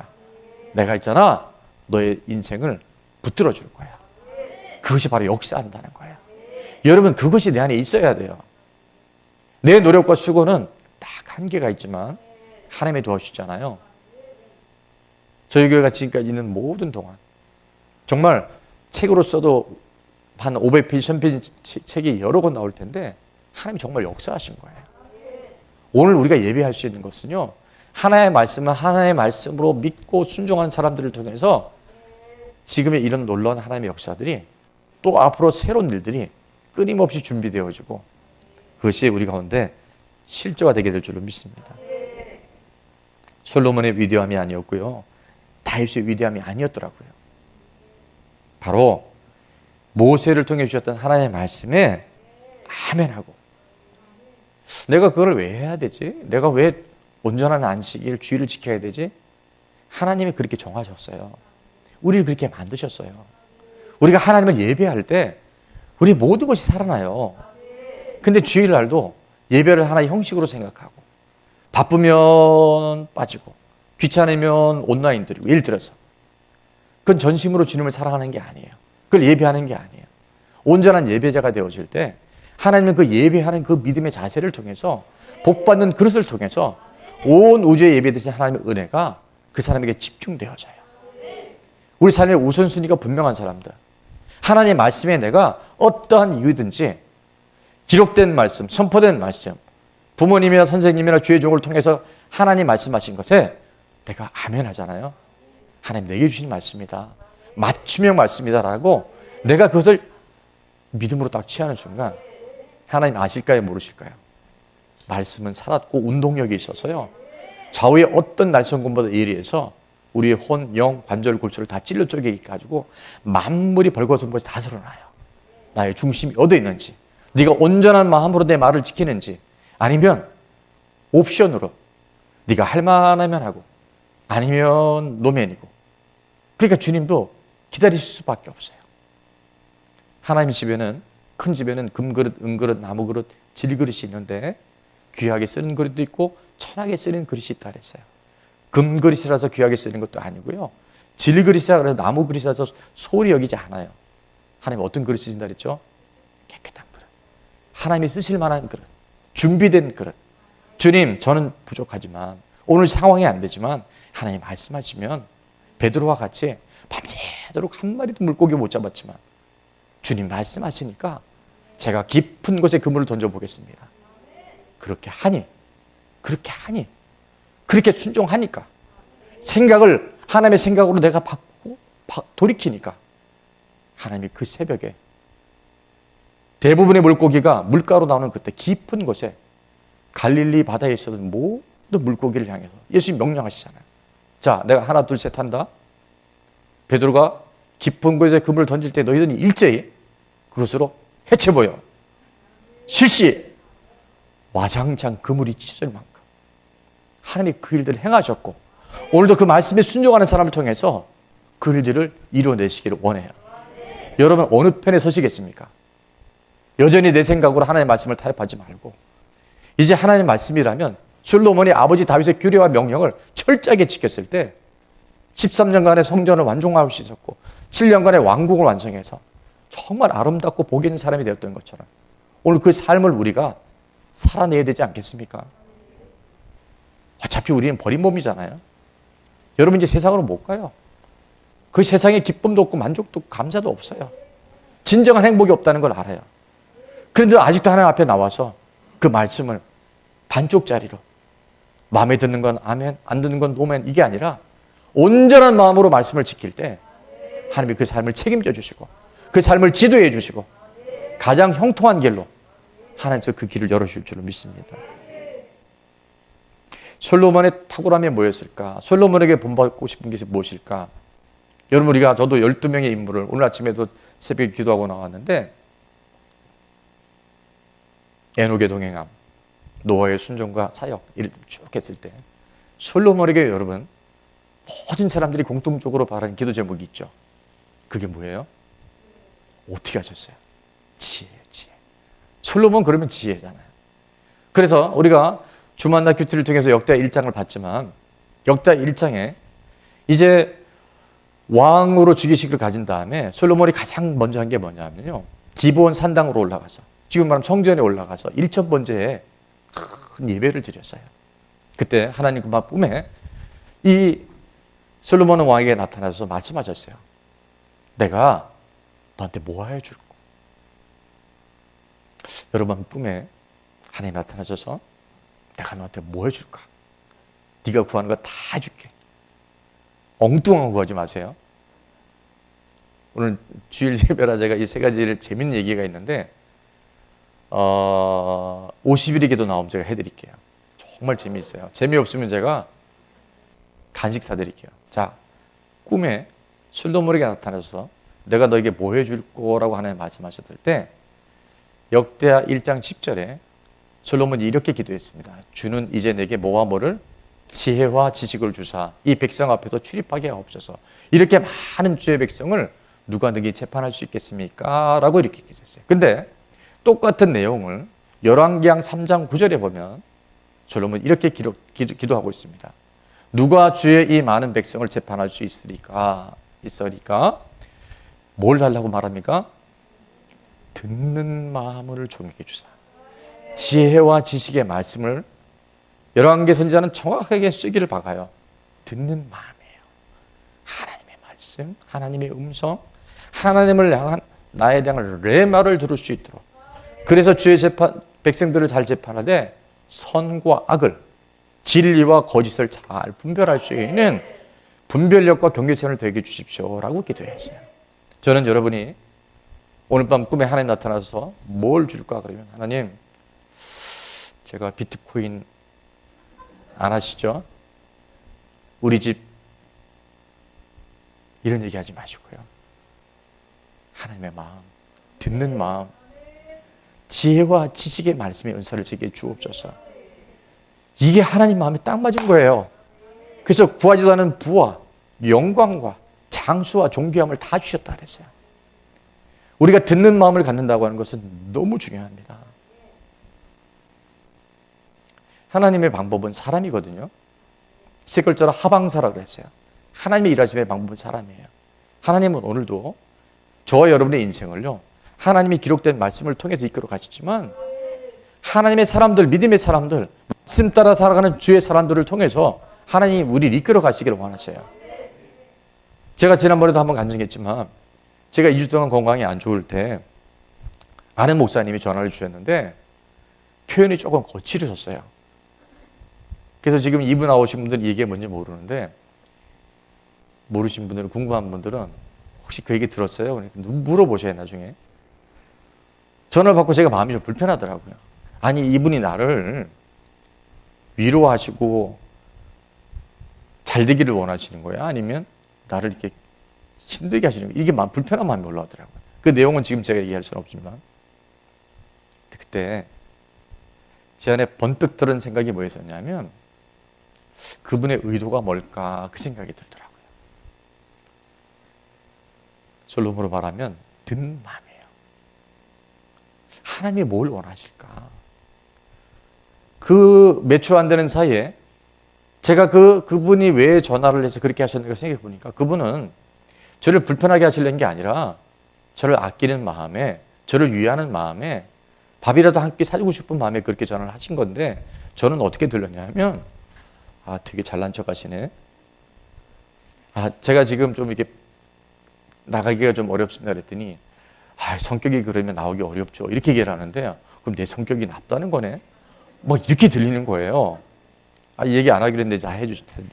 내가 있잖아, 너의 인생을 붙들어 줄 거야. 그것이 바로 역사한다는 거예요. 여러분, 그것이 내 안에 있어야 돼요. 내 노력과 수고는 딱 한계가 있지만 하나님이 도와주시잖아요. 저희 교회가 지금까지 있는 모든 동안 정말 책으로 써도 한 500페이지, 1000페이지 책이 여러 권 나올 텐데 하나님이 정말 역사하신 거예요. 오늘 우리가 예배할 수 있는 것은요, 하나의 말씀은 하나의 말씀으로 믿고 순종한 사람들을 통해서 지금의 이런 놀라운 하나님의 역사들이 또 앞으로 새로운 일들이 끊임없이 준비되어지고 그것이 우리 가운데 실제화되게 될 줄로 믿습니다. 솔로몬의 위대함이 아니었고요, 다윗의 위대함이 아니었더라고요. 바로 모세를 통해 주셨던 하나님의 말씀에 아멘하고, 내가 그걸 왜 해야 되지? 내가 왜 온전한 안식일, 주일을 지켜야 되지? 하나님이 그렇게 정하셨어요. 우리를 그렇게 만드셨어요. 우리가 하나님을 예배할 때 우리 모든 것이 살아나요. 근데 주일날도 예배를 하나의 형식으로 생각하고, 바쁘면 빠지고 귀찮으면 온라인 드리고, 예를 들어서 그건 전심으로 주님을 사랑하는 게 아니에요. 그걸 예배하는 게 아니에요. 온전한 예배자가 되어질 때 하나님은 그 예배하는 그 믿음의 자세를 통해서, 복받는 그릇을 통해서 온 우주에 예배되신 하나님의 은혜가 그 사람에게 집중되어져요. 우리 삶의 우선순위가 분명한 사람들, 하나님의 말씀에 내가 어떠한 이유든지 기록된 말씀, 선포된 말씀, 부모님이나 선생님이나 주의 종을 통해서 하나님 말씀하신 것에 내가 아멘 하잖아요. 하나님 내게 주신 말씀이다, 맞춤형 말씀이다라고 내가 그것을 믿음으로 딱 취하는 순간 하나님 아실까요, 모르실까요? 말씀은 살았고 운동력이 있어서요, 좌우의 어떤 날선군보다 예리해서 우리의 혼, 영, 관절, 골수를 다 찔러 쪼개게 가지고 만물이 벌거벗은 다 드러나요. 나의 중심이 어디 있는지, 네가 온전한 마음으로 내 말을 지키는지, 아니면 옵션으로 네가 할 만하면 하고 아니면 노면이고. 그러니까 주님도 기다리실 수밖에 없어요. 하나님 집에는, 큰 집에는 금그릇, 은그릇, 나무그릇, 질그릇이 있는데 귀하게 쓰는 그릇도 있고 천하게 쓰는 그릇이 있다 그랬어요. 금그릇이라서 귀하게 쓰는 것도 아니고요, 질그릇이라 그래서 나무 그릇이라서 소홀히 여기지 않아요. 하나님 어떤 그릇 쓰신다 그랬죠? 깨끗한 그릇. 하나님이 쓰실 만한 그릇. 준비된 그릇. 주님, 저는 부족하지만 오늘 상황이 안 되지만 하나님 말씀하시면 베드로와 같이 밤새도록 한 마리도 물고기 못 잡았지만 주님 말씀하시니까 제가 깊은 곳에 그물을 던져보겠습니다. 그렇게 하니, 그렇게 순종하니까, 생각을 하나님의 생각으로 내가 바꾸고 돌이키니까 하나님이 그 새벽에 대부분의 물고기가 물가로 나오는 그때 깊은 곳에 갈릴리 바다에 있었던 모든 물고기를 향해서 예수님 명령하시잖아요. 자, 내가 하나 둘 셋 한다. 베드로가 깊은 곳에 그물을 던질 때 너희들은 일제히 그것으로 해쳐보여 실시 와장창 그물이 찢어질 만큼 하나님이 그 일들을 행하셨고 오늘도 그 말씀에 순종하는 사람을 통해서 그 일들을 이뤄내시기를 원해요. 여러분 어느 편에 서시겠습니까? 여전히 내 생각으로 하나님의 말씀을 타협하지 말고 이제 하나님의 말씀이라면 솔로몬이 아버지 다윗의 규례와 명령을 철저하게 지켰을 때 13년간의 성전을 완성할 수 있었고 7년간의 왕국을 완성해서 정말 아름답고 복 있는 사람이 되었던 것처럼 오늘 그 삶을 우리가 살아내야 되지 않겠습니까? 어차피 우리는 버린 몸이잖아요. 여러분 이제 세상으로 못 가요. 그 세상에 기쁨도 없고 만족도 없고 감사도 없어요. 진정한 행복이 없다는 걸 알아요. 그런데 아직도 하나님 앞에 나와서 그 말씀을 반쪽짜리로 마음에 드는 건 아멘, 안 드는 건 노멘 이게 아니라 온전한 마음으로 말씀을 지킬 때 하나님이 그 삶을 책임져 주시고 그 삶을 지도해 주시고 가장 형통한 길로 하나님께서 그 길을 열어줄 줄로 믿습니다. 솔로몬의 탁월함이 뭐였을까? 솔로몬에게 본받고 싶은 것이 무엇일까? 여러분 우리가 저도 12명의 인물을 오늘 아침에도 새벽에 기도하고 나왔는데 에녹의 동행함, 노아의 순종과 사역 이를 쭉 했을 때 솔로몬에게 여러분 모든 사람들이 공통적으로 바라는 기도 제목이 있죠. 그게 뭐예요? 어떻게 하셨어요? 지혜예요, 지혜. 솔로몬 그러면 지혜잖아요. 그래서 우리가 주만나 큐티를 통해서 역대 1장을 봤지만 역대 1장에 이제 왕으로 즉위식을 가진 다음에 솔로몬이 가장 먼저 한 게 뭐냐면요. 기브온 산당으로 올라가서 지금 말하면 성전에 올라가서 1,000번째에 큰 예배를 드렸어요. 그때 하나님 그 꿈에 이 솔로몬 왕에게 나타나서 말씀하셨어요. 내가 너한테 뭐 해줄까? 여러분 꿈에 하나님이 나타나셔서 내가 너한테 뭐 해줄까? 네가 구하는 거 다 해줄게. 엉뚱한 거 구하지 마세요. 오늘 주일 예배라 제가 이 세 가지를 재밌는 얘기가 있는데 50일의 기도 나오면 제가 해드릴게요. 정말 재미있어요. 재미없으면 제가 간식 사드릴게요. 자, 꿈에 솔로몬에게 나타나서 내가 너에게 뭐 해줄 거라고 하나님 말씀하셨을 때 역대하 1장 10절에 솔로몬이 이렇게 기도했습니다. 주는 이제 내게 뭐와 뭐를 지혜와 지식을 주사 이 백성 앞에서 출입하게 하옵소서. 이렇게 많은 주의 백성을 누가 능히 재판할 수 있겠습니까? 라고 이렇게 기도했어요. 근데 똑같은 내용을 열왕기상 3장 9절에 보면 솔로몬이 이렇게 기도하고 있습니다. 누가 주의 이 많은 백성을 재판할 수 있으리까? 뭘 달라고 말합니까? 듣는 마음을 종에게 주사. 지혜와 지식의 말씀을 열왕기 선지자는 정확하게 쓰기를 박아요. 듣는 마음이에요. 하나님의 말씀, 하나님의 음성, 하나님을 향한 나에 대한 레마를 들을 수 있도록. 그래서 주의 백성들을 잘 재판하되 선과 악을, 진리와 거짓을 잘 분별할 수 있는 분별력과 경계선을 되게 주십시오라고 기도했어요. 저는 여러분이 오늘 밤 꿈에 하나님 나타나서 뭘 줄까 그러면 하나님 제가 비트코인 안 하시죠? 우리 집 이런 얘기 하지 마시고요. 하나님의 마음, 듣는 마음, 지혜와 지식의 말씀의 은사를 제게 주옵소서. 이게 하나님 마음에 딱 맞은 거예요. 그래서 구하지도 않은 부와 영광과 장수와 존귀함을 다 주셨다 그랬어요. 우리가 듣는 마음을 갖는다고 하는 것은 너무 중요합니다. 하나님의 방법은 사람이거든요. 세 글자로 하방사라고 그랬어요. 하나님의 일하심의 방법은 사람이에요. 하나님은 오늘도 저와 여러분의 인생을요, 하나님이 기록된 말씀을 통해서 이끌어 가시지만 하나님의 사람들, 믿음의 사람들, 말씀 따라 살아가는 주의 사람들을 통해서 하나님이 우리를 이끌어 가시기를 원하세요. 제가 지난번에도 한번 간증했지만 제가 2주 동안 건강이 안 좋을 때 아는 목사님이 전화를 주셨는데 표현이 조금 거칠으셨어요. 그래서 지금 이분 나오신 분들은 이게 뭔지 모르는데, 모르신 분들은, 궁금한 분들은 혹시 그 얘기 들었어요? 그러니까 물어보셔야 나중에. 전화를 받고 제가 마음이 좀 불편하더라고요. 아니, 이분이 나를 위로하시고 잘 되기를 원하시는 거야? 아니면 나를 이렇게 힘들게 하시는 거야? 이게 불편한 마음이 올라오더라고요. 그 내용은 지금 제가 얘기할 수는 없지만, 그때 제 안에 번뜩 들은 생각이 뭐였었냐면, 그분의 의도가 뭘까, 그 생각이 들더라고요. 솔로몬으로 말하면 듣는 마음이에요. 하나님이 뭘 원하실까? 그 몇 초 안 되는 사이에 제가 그분이 왜 전화를 해서 그렇게 하셨는가 생각해 보니까, 그분은 저를 불편하게 하시려는 게 아니라 저를 아끼는 마음에, 저를 위하는 마음에, 밥이라도 한 끼 사주고 싶은 마음에 그렇게 전화를 하신 건데, 저는 어떻게 들렸냐면, 아, 되게 잘난 척 하시네. 아, 제가 지금 좀 이렇게 나가기가 좀 어렵습니다 그랬더니, 아, 성격이 그러면 나오기 어렵죠, 이렇게 얘기를 하는데, 그럼 내 성격이 나쁘다는 거네? 뭐 이렇게 들리는 거예요. 아, 얘기 안 하기로 했는데 다 해주셨더니.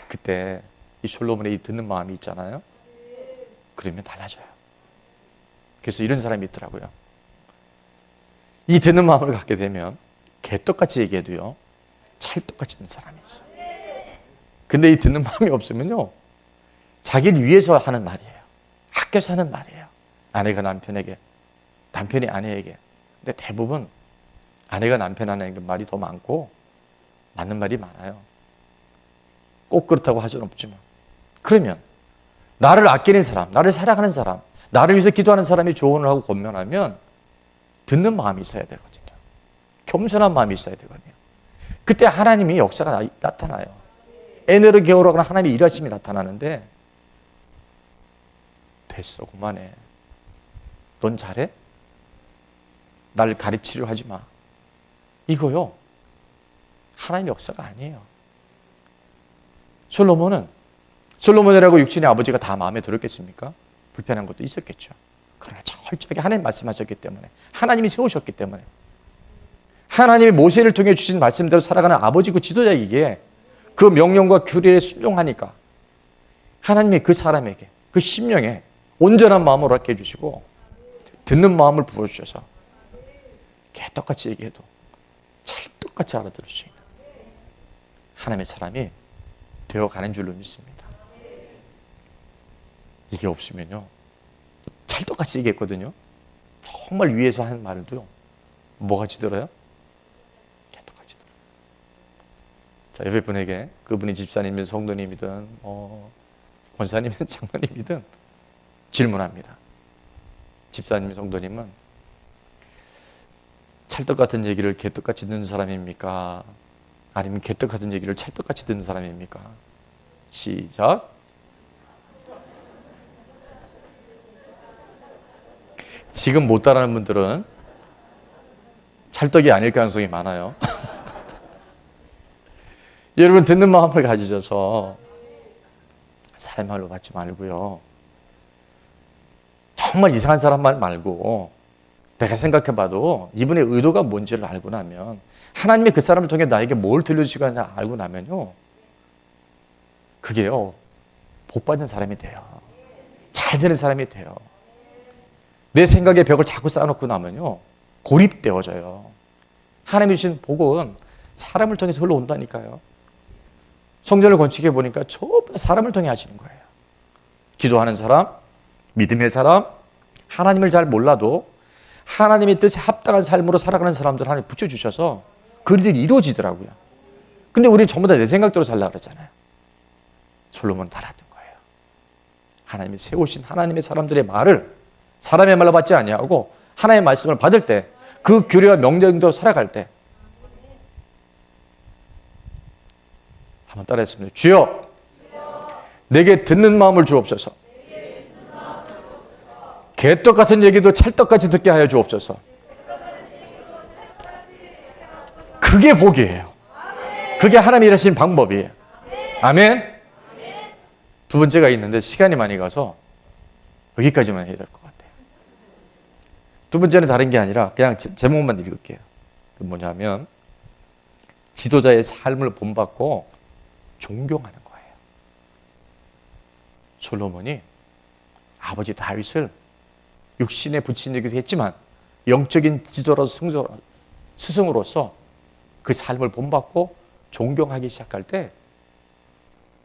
그때 이 솔로몬의 이 듣는 마음이 있잖아요. 그러면 달라져요. 그래서 이런 사람이 있더라고요. 이 듣는 마음을 갖게 되면 개떡같이 얘기해도요, 찰떡같이 듣는 사람이 있어요. 근데 이 듣는 마음이 없으면요, 자기를 위해서 하는 말이에요. 아껴서 하는 말이에요. 아내가 남편에게, 남편이 아내에게. 근데 대부분 아내가 남편한테 말이 더 많고 맞는 말이 많아요. 꼭 그렇다고 할 수는 없지만. 그러면 나를 아끼는 사람, 나를 사랑하는 사람, 나를 위해서 기도하는 사람이 조언을 하고 권면하면 듣는 마음이 있어야 되거든요. 겸손한 마음이 있어야 되거든요. 그때 하나님이 역사가 나타나요. 에너를 겨울하거나 하나님의 일하심이 나타나는데, 됐어, 그만해. 넌 잘해? 날 가르치려 하지 마. 이거요, 하나님의 역사가 아니에요. 솔로몬이라고 육신의 아버지가 다 마음에 들었겠습니까? 불편한 것도 있었겠죠. 그러나 철저하게 하나님 말씀하셨기 때문에, 하나님이 세우셨기 때문에, 하나님이 모세를 통해 주신 말씀대로 살아가는 아버지고 지도자이기에 그 명령과 규례에 순종하니까 하나님이 그 사람에게, 그 심령에 온전한 마음을 얻게 해주시고 듣는 마음을 부어주셔서 개떡같이 얘기해도 찰떡같이 알아들을 수 있는 하나님의 사람이 되어가는 줄로 믿습니다. 이게 없으면요, 찰떡같이 얘기했거든요. 정말 위에서 하는 말도요, 뭐가 지들어요? 개떡같이 들어요. 자, 옆에 분에게, 그분이 집사님이든 성도님이든 권사님이든 장로님이든 질문합니다. 집사님, 성도님은 찰떡같은 얘기를 개떡같이 듣는 사람입니까? 아니면 개떡같은 얘기를 찰떡같이 듣는 사람입니까? 시작. 지금 못 따라하는 분들은 찰떡이 아닐 가능성이 많아요. 여러분, 듣는 마음을 가지셔서 사람 말로 받지 말고요, 정말 이상한 사람 말 말고, 내가 생각해봐도 이분의 의도가 뭔지를 알고 나면, 하나님이 그 사람을 통해 나에게 뭘 들려주시는지 알고 나면요, 그게요, 복 받는 사람이 돼요. 잘 되는 사람이 돼요. 내 생각의 벽을 자꾸 쌓아놓고 나면요, 고립되어져요. 하나님이 주신 복은 사람을 통해서 흘러온다니까요. 성전을 건축해 보니까 전부 다 사람을 통해 하시는 거예요. 기도하는 사람, 믿음의 사람, 하나님을 잘 몰라도 하나님의 뜻에 합당한 삶으로 살아가는 사람들 하나님 붙여주셔서 그 일들이 이루어지더라고요. 근데 우리는 전부 다 내 생각대로 살려고 그러잖아요. 솔로몬은 달았던 거예요. 하나님이 세우신 하나님의 사람들의 말을 사람의 말로 받지 아니하고 하나님의 말씀을 받을 때, 그 규례와 명령대로 살아갈 때, 한번 따라했습니다. 주여, 내게 듣는 마음을 주옵소서. 개떡 같은 얘기도 찰떡같이 듣게 하여 주옵소서. 그게 복이에요. 그게 하나님이 일하시는 방법이에요. 아멘. 두 번째가 있는데 시간이 많이 가서 여기까지만 해야 될 것 같아요. 두 번째는 다른 게 아니라 그냥 제목만 읽을게요. 그 뭐냐면 지도자의 삶을 본받고 존경하는 거예요. 솔로몬이 아버지 다윗을 육신의 부친이기도 했지만 영적인 지도로서 스승으로서 그 삶을 본받고 존경하기 시작할 때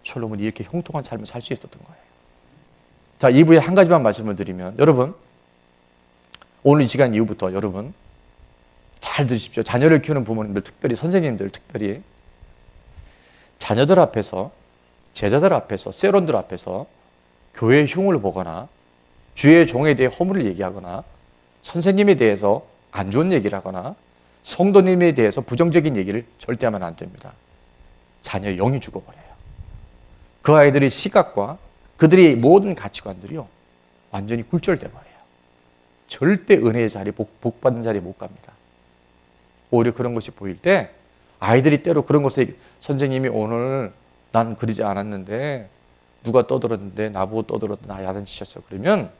솔로몬이 이렇게 형통한 삶을 살 수 있었던 거예요. 자, 2부에 한 가지만 말씀을 드리면 여러분 오늘 이 시간 이후부터 여러분 잘 들으십시오. 자녀를 키우는 부모님들, 특별히 선생님들, 특별히 자녀들 앞에서, 제자들 앞에서, 세론들 앞에서 교회의 흉을 보거나 주의 종에 대해 허물을 얘기하거나 선생님에 대해서 안 좋은 얘기를 하거나 성도님에 대해서 부정적인 얘기를 절대 하면 안 됩니다. 자녀의 영이 죽어버려요. 그 아이들의 시각과 그들의 모든 가치관들이요 완전히 굴절돼 버려요. 절대 은혜의 자리, 복받는 자리에 못 갑니다. 오히려 그런 것이 보일 때 아이들이 때로 그런 것에 선생님이 오늘 난 그러지 않았는데 누가 떠들었는데 나보고 떠들었는데 나 야단치셨어. 그러면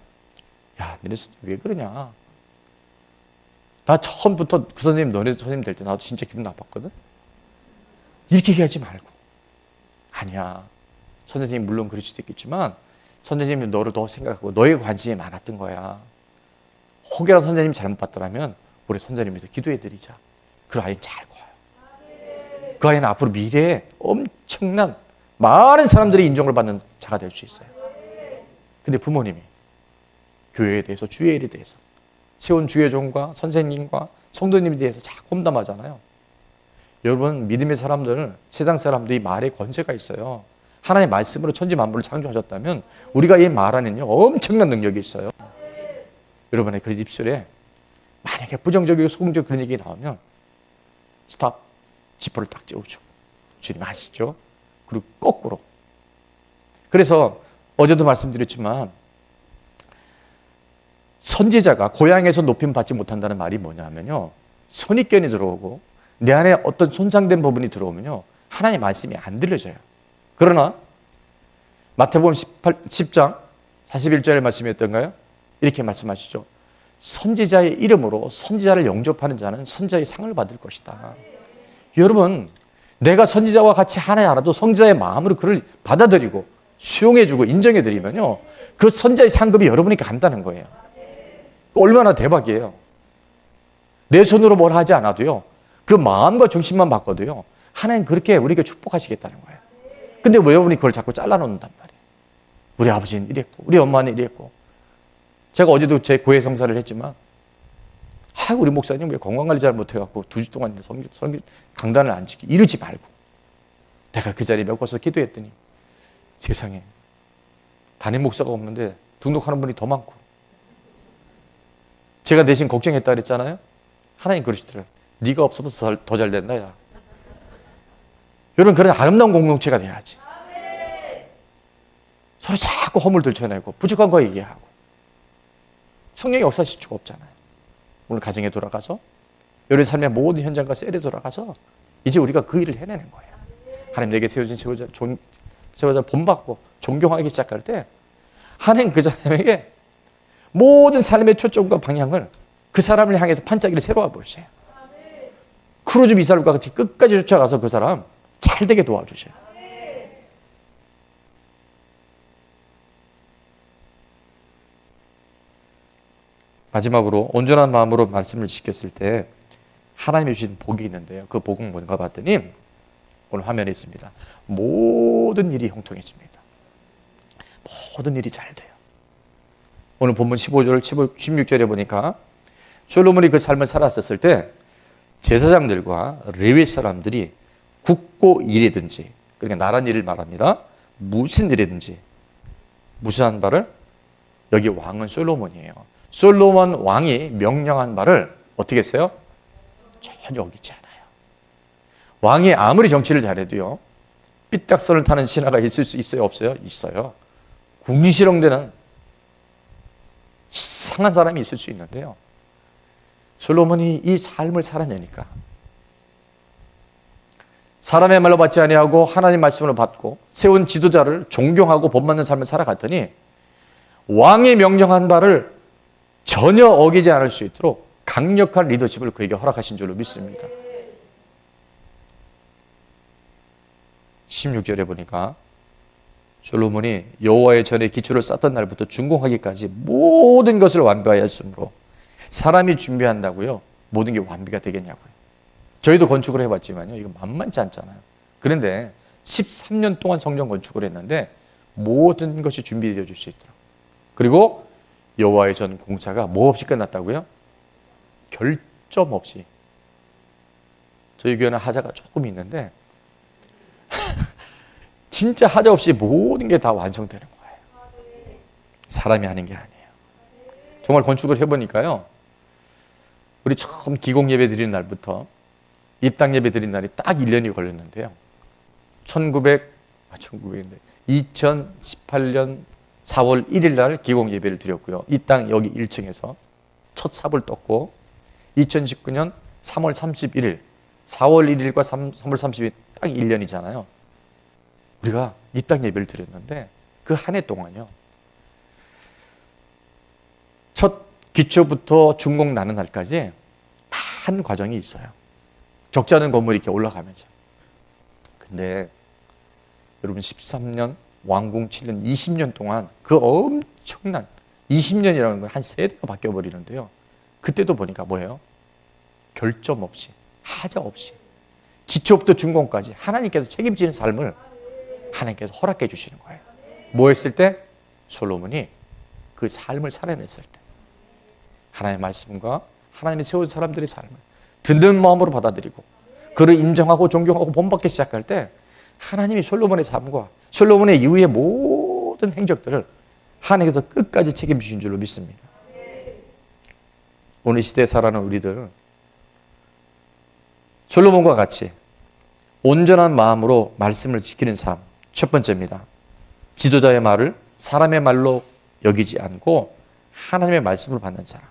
야 너네 왜 그러냐. 나 처음부터 그 선생님 너네 선생님 될 때 나도 진짜 기분 나빴거든. 이렇게 얘기하지 말고 아니야. 선생님이 물론 그럴 수도 있겠지만 선생님이 너를 더 생각하고 너의 관심이 많았던 거야. 혹여라도 선생님이 잘못 봤더라면 우리 선생님에서 기도해드리자. 그 아이는 잘 커요. 그 아이는 앞으로 미래에 엄청난 많은 사람들의 인정을 받는 자가 될 수 있어요. 근데 부모님이 교회에 대해서 주의 일에 대해서 세운 주의 종과 선생님과 성도님에 대해서 자꾸 험담하잖아요. 여러분 믿음의 사람들, 세상 사람들이 말에 권세가 있어요. 하나님의 말씀으로 천지 만물을 창조하셨다면 우리가 이 말 안에는요 엄청난 능력이 있어요. 여러분의 그 입술에 만약에 부정적이고 소극적 그런 얘기 나오면 스탑, 지퍼를 딱 찌우죠. 주님 아시죠? 그리고 거꾸로. 그래서 어제도 말씀드렸지만 선지자가 고향에서 높임 받지 못한다는 말이 뭐냐면요 선입견이 들어오고 내 안에 어떤 손상된 부분이 들어오면요 하나님의 말씀이 안 들려져요. 그러나 마태복음 10장 41절의 말씀이었던가요? 이렇게 말씀하시죠. 선지자의 이름으로 선지자를 영접하는 자는 선지자의 상을 받을 것이다. 여러분 내가 선지자와 같이 하나님 알아도 선지자의 마음으로 그를 받아들이고 수용해주고 인정해드리면요 그 선지자의 상급이 여러분에게 간다는 거예요. 얼마나 대박이에요. 내 손으로 뭘 하지 않아도요 그 마음과 중심만 바꿔도요 하나님 그렇게 우리에게 축복하시겠다는 거예요. 근데 왜 여러분이 그걸 자꾸 잘라놓는단 말이에요. 우리 아버지는 이랬고 우리 엄마는 이랬고. 제가 어제도 제 고해 성사를 했지만 우리 목사님 왜 건강관리 잘 못해갖고 2주 동안 강단을 안 지키 이러지 말고 내가 그 자리에 메꿔서 기도했더니 세상에 담임 목사가 없는데 등록하는 분이 더 많고 제가 대신 걱정했다 그랬잖아요. 하나님 그러시더라고요. 네가 없어도 더 잘 된다 야. 여러분 그런 아름다운 공동체가 돼야지. 서로 자꾸 허물 들춰내고 부족한 거 얘기하고 성령의 역사실 수가 없잖아요. 오늘 가정에 돌아가서 여러분 삶의 모든 현장과 셀에 돌아가서 이제 우리가 그 일을 해내는 거예요. 하나님 내게 세워진 세워자 본받고 존경하기 시작할 때 하나님 그 사람에게 모든 삶의 초점과 방향을 그 사람을 향해서 반짝이를 새로워 보이세요. 크루즈 미사일과 같이 끝까지 쫓아가서 그 사람 잘 되게 도와주세요. 마지막으로 온전한 마음으로 말씀을 지켰을 때 하나님이 주신 복이 있는데요. 그 복은 뭔가 봤더니 오늘 화면에 있습니다. 모든 일이 형통해집니다. 모든 일이 잘 돼요. 오늘 본문 15절, 16절에 보니까 솔로몬이 그 삶을 살았었을 때 제사장들과 레위 사람들이 국고 일이든지 그러니까 나란 일을 말합니다. 무슨 일이든지 무시한 바를 여기 왕은 솔로몬이에요. 솔로몬 왕이 명령한 바를 어떻게 했어요? 전혀 어기지 않아요. 왕이 아무리 정치를 잘해도요 삐딱선을 타는 신하가 있을 수 있어요, 없어요? 있어요. 궁시렁대는 이상한 사람이 있을 수 있는데요. 솔로몬이 이 삶을 살아내니까 사람의 말로 받지 아니하고 하나님 말씀으로 받고 세운 지도자를 존경하고 본받는 삶을 살아갔더니 왕이 명령한 바를 전혀 어기지 않을 수 있도록 강력한 리더십을 그에게 허락하신 줄로 믿습니다. 16절에 보니까 솔로몬이 여호와의 전에 기초를 쌓던 날부터 준공하기까지 모든 것을 완비하였으므로 사람이 준비한다고요 모든 게 완비가 되겠냐고요. 저희도 건축을 해봤지만요 이거 만만치 않잖아요. 그런데 13년 동안 성전 건축을 했는데 모든 것이 준비되어 줄 수 있도록. 그리고 여호와의 전 공사가 뭐 없이 끝났다고요? 결점 없이. 저희 교회는 하자가 조금 있는데 진짜 하자 없이 모든 게 다 완성되는 거예요. 사람이 하는 게 아니에요. 정말 건축을 해보니까요 우리 처음 기공 예배 드리는 날부터 입당 예배 드린 날이 딱 1년이 걸렸는데요 2018년 4월 1일 날 기공 예배를 드렸고요 이 땅 여기 1층에서 첫 삽을 떴고 2019년 3월 31일 4월 1일과 3월 30일 딱 1년이잖아요 우리가 입당 예배를 드렸는데 그 한 해 동안요 첫 기초부터 준공 나는 날까지 많은 과정이 있어요. 적지 않은 건물이 이렇게 올라가면서. 근데 여러분 13년, 왕궁 7년, 20년 동안 그 엄청난 20년이라는 건 한 세대가 바뀌어버리는데요. 그때도 보니까 뭐예요? 결점 없이, 하자 없이 기초부터 준공까지 하나님께서 책임지는 삶을 하나님께서 허락해 주시는 거예요. 뭐 했을 때? 솔로몬이 그 삶을 살아냈을 때 하나님의 말씀과 하나님이 세운 사람들의 삶을 듣는 마음으로 받아들이고 그를 인정하고 존경하고 본받기 시작할 때 하나님이 솔로몬의 삶과 솔로몬의 이후의 모든 행적들을 하나님께서 끝까지 책임지신 줄로 믿습니다. 오늘 시대에 살아가는 우리들 솔로몬과 같이 온전한 마음으로 말씀을 지키는 삶 첫 번째입니다. 지도자의 말을 사람의 말로 여기지 않고 하나님의 말씀을 받는 사람.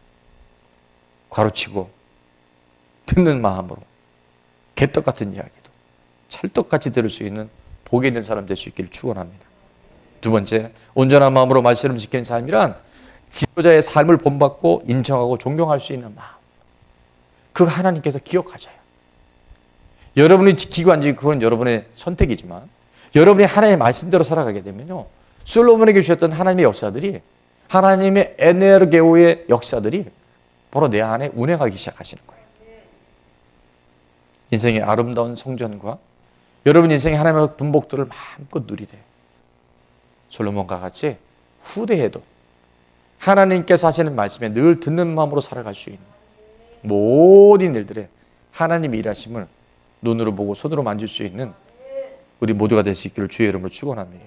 가로치고 듣는 마음으로 개떡 같은 이야기도 찰떡같이 들을 수 있는 복이 있는 사람 될 수 있기를 축원합니다. 두 번째, 온전한 마음으로 말씀을 지키는 삶이란 지도자의 삶을 본받고 인정하고 존경할 수 있는 마음. 그거 하나님께서 기억하셔요. 여러분이 지키고 안 지키고 그건 여러분의 선택이지만 여러분이 하나님의 말씀대로 살아가게 되면요 솔로몬에게 주셨던 하나님의 역사들이 하나님의 에네르게오의 역사들이 바로 내 안에 운행하기 시작하시는 거예요. 인생의 아름다운 성전과 여러분 인생의 하나님의 분복들을 마음껏 누리되 솔로몬과 같이 후대에도 하나님께서 하시는 말씀에 늘 듣는 마음으로 살아갈 수 있는 모든 일들에 하나님의 일하심을 눈으로 보고 손으로 만질 수 있는 우리 모두가 될 수 있기를 주의 이름으로 축원합니다.